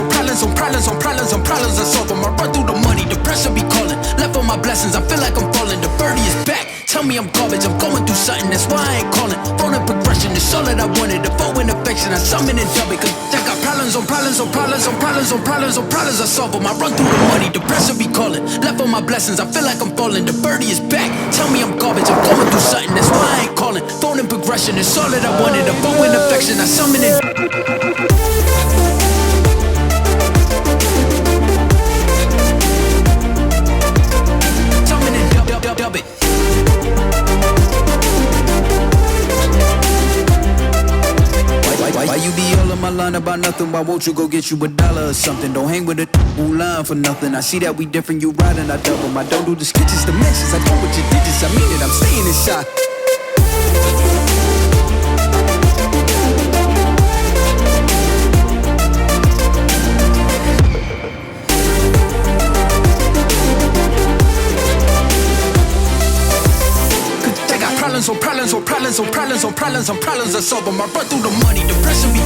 problems on problems on problems on problems on problems I solve them. I run through the money, the pressure be calling. Left on my blessings, I feel like I'm falling. The birdie is back, tell me I'm garbage. I'm going through something, that's why I ain't calling. Phone and progression, it's all that I wanted. The phone and affection, I summon and dub it. Cause I got problems on problems on problems on problems on problems on problems I solve them. I run through the money, the pressure be calling. Left on my blessings, I feel like I'm falling. The birdie is back, tell me I'm garbage. I'm going through something, that's why I ain't calling. Phone and progression, it's all that I wanted. The phone and affection, I summon and dub it. Why you be all on my line about nothing? Why won't you go get you $1 or something? Don't hang with a line for nothing. I see that we different, you riding, I double. I don't do the sketches, dimensions. I go with your digits, I mean it, I'm staying inside. Problems on problems on problems on problems on problems on problems I solve them. I run through the money, the pressure be